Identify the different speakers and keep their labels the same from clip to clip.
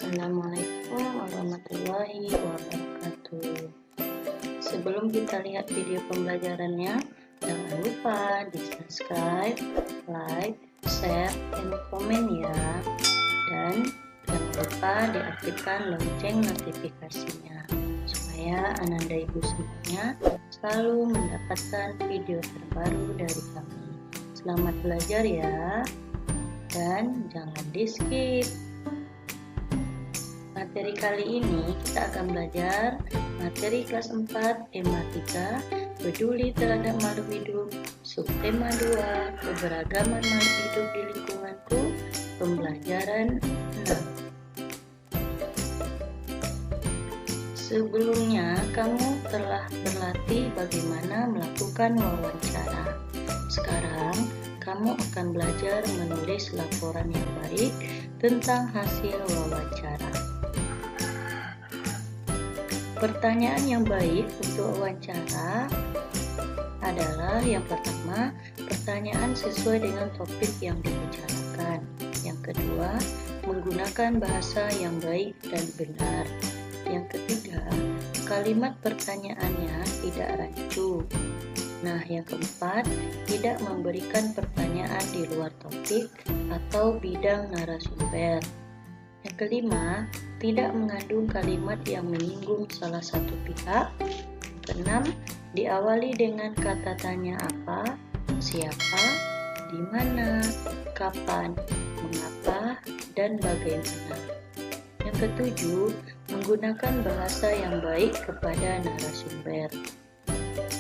Speaker 1: Assalamualaikum warahmatullahi wabarakatuh. Sebelum kita lihat video pembelajarannya, jangan lupa di subscribe, like, share, dan komen ya. Dan jangan lupa diaktifkan lonceng notifikasinya supaya Ananda Ibu semuanya selalu mendapatkan video terbaru dari kami. Selamat belajar ya, dan jangan di skip. Materi kali ini kita akan belajar materi kelas 4 tematika peduli terhadap makhluk hidup, subtema 2 keberagaman makhluk hidup di lingkunganku, pembelajaran 6. Sebelumnya kamu telah berlatih bagaimana melakukan wawancara. Sekarang kamu akan belajar menulis laporan yang baik tentang hasil wawancara. Pertanyaan yang baik untuk wawancara adalah yang pertama, pertanyaan sesuai dengan topik yang dibicarakan. Yang kedua, menggunakan bahasa yang baik dan benar. Yang ketiga, kalimat pertanyaannya tidak rancu. Nah, yang keempat, tidak memberikan pertanyaan di luar topik atau bidang narasumber. Yang kelima, tidak mengandung kalimat yang menyinggung salah satu pihak. Keenam, diawali dengan kata tanya apa, siapa, di mana, kapan, mengapa, dan bagaimana. Yang ketujuh, menggunakan bahasa yang baik kepada narasumber.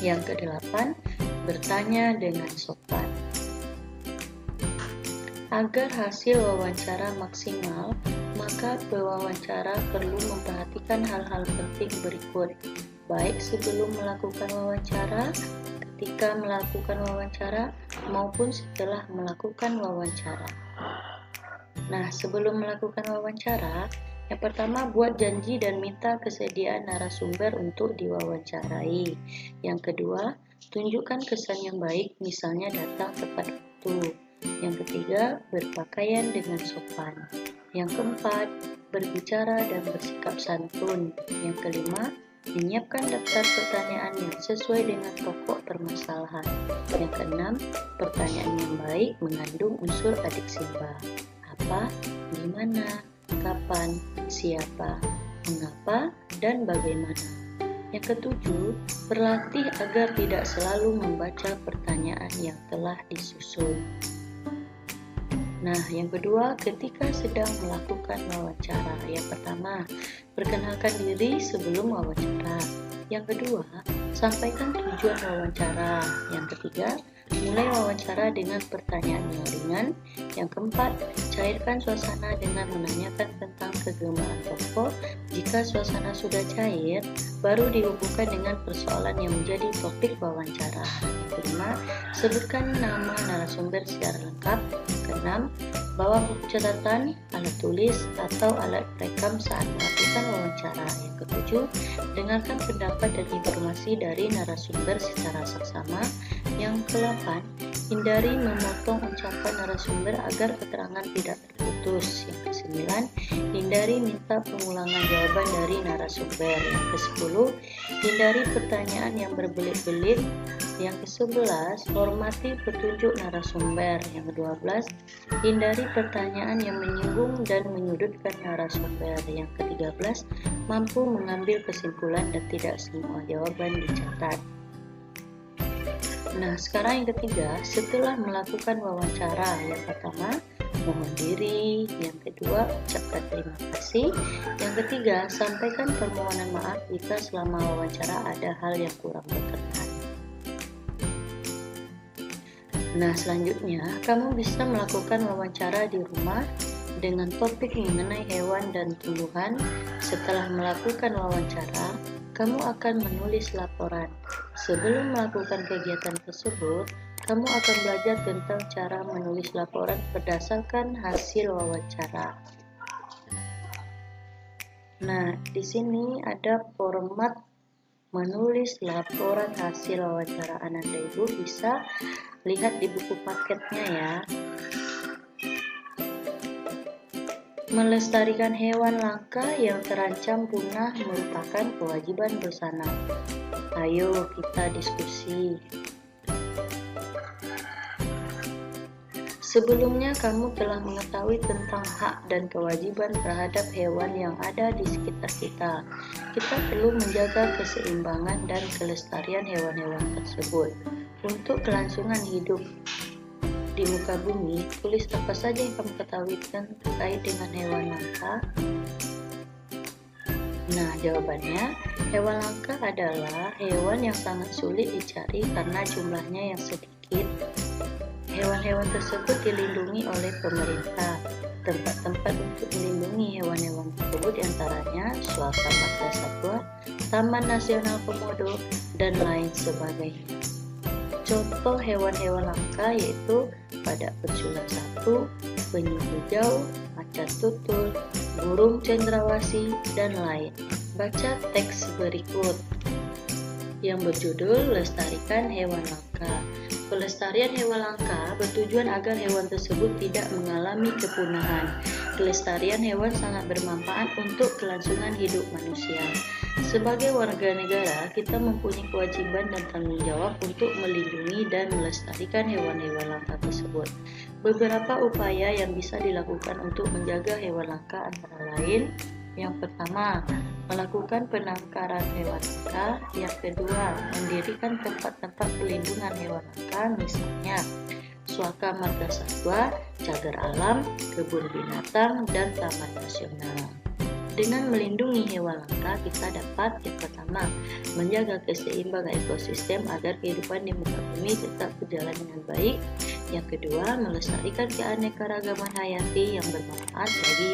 Speaker 1: Yang kedelapan, bertanya dengan sopan. Agar hasil wawancara maksimal, maka pewawancara perlu memperhatikan hal-hal penting berikut, baik sebelum melakukan wawancara, ketika melakukan wawancara, maupun setelah melakukan wawancara. Nah, sebelum melakukan wawancara, yang pertama buat janji dan minta kesediaan narasumber untuk diwawancarai. Yang kedua, tunjukkan kesan yang baik, misalnya datang tepat waktu. Yang ketiga, berpakaian dengan sopan. Yang keempat, berbicara dan bersikap santun. Yang kelima, menyiapkan daftar pertanyaan yang sesuai dengan pokok permasalahan. Yang keenam, pertanyaan yang baik mengandung unsur adik simba. Apa, di mana, kapan, siapa, mengapa, dan bagaimana. Yang ketujuh, berlatih agar tidak selalu membaca pertanyaan yang telah disusun. Nah, yang kedua, ketika sedang melakukan wawancara. Yang pertama, perkenalkan diri sebelum wawancara. Yang kedua, sampaikan tujuan wawancara. Yang ketiga, mulai wawancara dengan pertanyaan yang ringan. Yang keempat, cairkan suasana dengan menanyakan tentang kegemaran tokoh. Jika suasana sudah cair, baru dihubungkan dengan persoalan yang menjadi topik wawancara. Yang kelima, sebutkan nama narasumber secara lengkap. Yang keenam, bawa buku catatan, alat tulis, atau alat perekam saat melakukan wawancara. Yang ketujuh, dengarkan pendapat dan informasi dari narasumber secara saksama. Yang ke-8, hindari memotong ucapan narasumber agar keterangan tidak terputus. Yang ke-9, hindari minta pengulangan jawaban dari narasumber. Yang ke-10, hindari pertanyaan yang berbelit-belit. Yang ke-11, hormati petunjuk narasumber. Yang ke-12, hindari pertanyaan yang menyinggung dan menyudutkan narasumber. Yang ke-13, mampu mengambil kesimpulan dan tidak semua jawaban dicatat. Nah, sekarang yang ketiga, setelah melakukan wawancara, yang pertama, mohon diri. Yang kedua, ucapkan terima kasih. Yang ketiga, sampaikan permohonan maaf jika selama wawancara ada hal yang kurang berkenan. Nah, selanjutnya, kamu bisa melakukan wawancara di rumah dengan topik mengenai hewan dan tumbuhan. Setelah melakukan wawancara, kamu akan menulis laporan. Sebelum melakukan kegiatan tersebut, kamu akan belajar tentang cara menulis laporan berdasarkan hasil wawancara. Nah, di sini ada format menulis laporan hasil wawancara. Ananda Ibu bisa lihat di buku paketnya ya. Melestarikan hewan langka yang terancam punah merupakan kewajiban bersama. Ayo kita diskusi. Sebelumnya kamu telah mengetahui tentang hak dan kewajiban terhadap hewan yang ada di sekitar kita. Kita perlu menjaga keseimbangan dan kelestarian hewan-hewan tersebut. Untuk kelangsungan hidup di muka bumi, tulis apa saja yang kamu ketahui terkait dengan hewan langka. Nah, jawabannya, hewan langka adalah hewan yang sangat sulit dicari karena jumlahnya yang sedikit. Hewan-hewan tersebut dilindungi oleh pemerintah. Tempat-tempat untuk melindungi hewan-hewan tersebut diantaranya Suaka Marga Satwa, Taman Nasional Komodo, dan lain sebagainya. Contoh hewan-hewan langka yaitu badak bercula 1, penyu hijau, macan tutul, burung cendrawasih, dan lain. Baca teks berikut yang berjudul Lestarikan Hewan Langka. Pelestarian hewan langka bertujuan agar hewan tersebut tidak mengalami kepunahan. Kelestarian hewan sangat bermanfaat untuk kelangsungan hidup manusia. Sebagai warga negara, kita mempunyai kewajiban dan tanggung jawab untuk melindungi dan melestarikan hewan-hewan langka tersebut. Beberapa upaya yang bisa dilakukan untuk menjaga hewan langka antara lain: yang pertama, melakukan penangkaran hewan langka. Yang kedua, mendirikan tempat-tempat pelindungan hewan langka, misalnya Suaka Marga Satwa, cagar alam, kebun binatang, dan taman nasional. Dengan melindungi hewan langka, kita dapat yang pertama, menjaga keseimbangan ekosistem agar kehidupan di muka bumi tetap berjalan dengan baik. Yang kedua, melestarikan keanekaragaman hayati yang bermanfaat bagi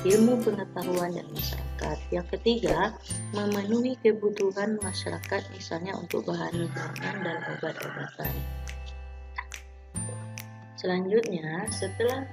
Speaker 1: ilmu pengetahuan dan masyarakat. Yang ketiga, memenuhi kebutuhan masyarakat, misalnya untuk bahan makanan dan obat-obatan. Selanjutnya, setelah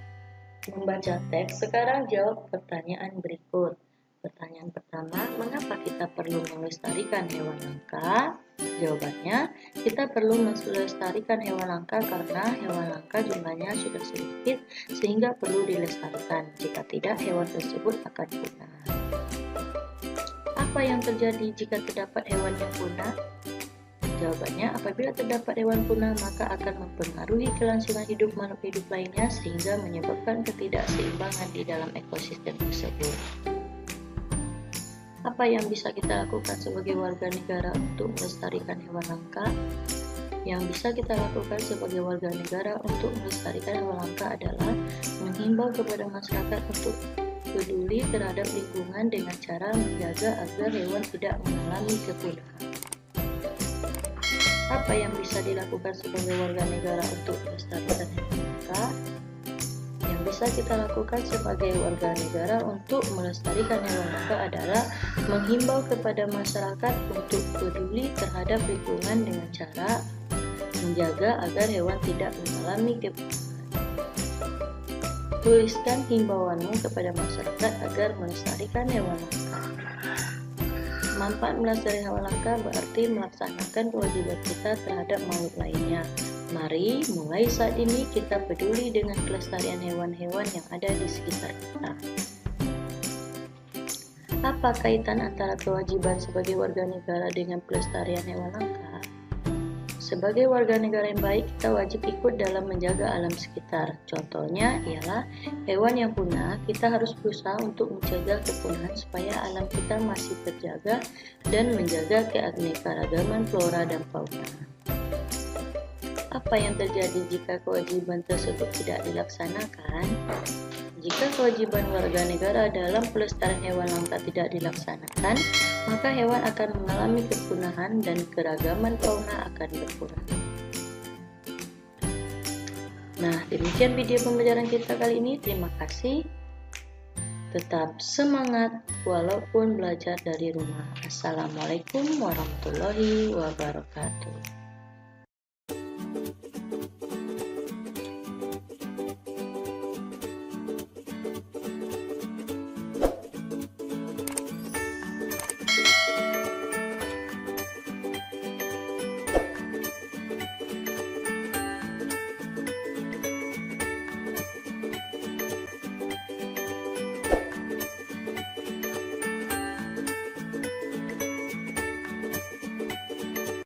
Speaker 1: membaca teks, sekarang jawab pertanyaan berikut. Pertanyaan pertama, mengapa kita perlu melestarikan hewan langka? Jawabannya, kita perlu melestarikan hewan langka karena hewan langka jumlahnya sudah sedikit sehingga perlu dilestarikan. Jika tidak, hewan tersebut akan punah. Apa yang terjadi jika terdapat hewan yang punah? Jawabannya, apabila terdapat hewan punah, maka akan mempengaruhi kelangsungan hidup makhluk hidup lainnya sehingga menyebabkan ketidakseimbangan di dalam ekosistem tersebut. Apa yang bisa kita lakukan sebagai warga negara untuk melestarikan hewan langka? Yang bisa kita lakukan sebagai warga negara untuk melestarikan hewan langka adalah menghimbau kepada masyarakat untuk peduli terhadap lingkungan dengan cara menjaga agar hewan tidak mengalami kepunahan. Apa yang bisa dilakukan sebagai warga negara untuk melestarikan hewan langka? Yang bisa kita lakukan sebagai warga negara untuk melestarikan hewan langka adalah menghimbau kepada masyarakat untuk peduli terhadap lingkungan dengan cara menjaga agar hewan tidak mengalami kepunahan. Tuliskan himbauanmu kepada masyarakat agar melestarikan hewan langka. Manfaat melestarikan hewan langka berarti melaksanakan kewajiban kita terhadap makhluk lainnya. Mari mulai saat ini kita peduli dengan kelestarian hewan-hewan yang ada di sekitar kita. Apa kaitan antara kewajiban sebagai warga negara dengan pelestarian hewan langka? Sebagai warga negara yang baik, kita wajib ikut dalam menjaga alam sekitar. Contohnya ialah hewan yang punah, kita harus berusaha untuk mencegah kepunahan supaya alam kita masih terjaga dan menjaga keanekaragaman flora dan fauna. Apa yang terjadi jika kewajiban tersebut tidak dilaksanakan? Jika kewajiban warga negara dalam pelestarian hewan langka tidak dilaksanakan, maka hewan akan mengalami kepunahan dan keragaman fauna akan berkurang. Nah, demikian video pembelajaran kita kali ini. Terima kasih. Tetap semangat walaupun belajar dari rumah. Assalamualaikum warahmatullahi wabarakatuh.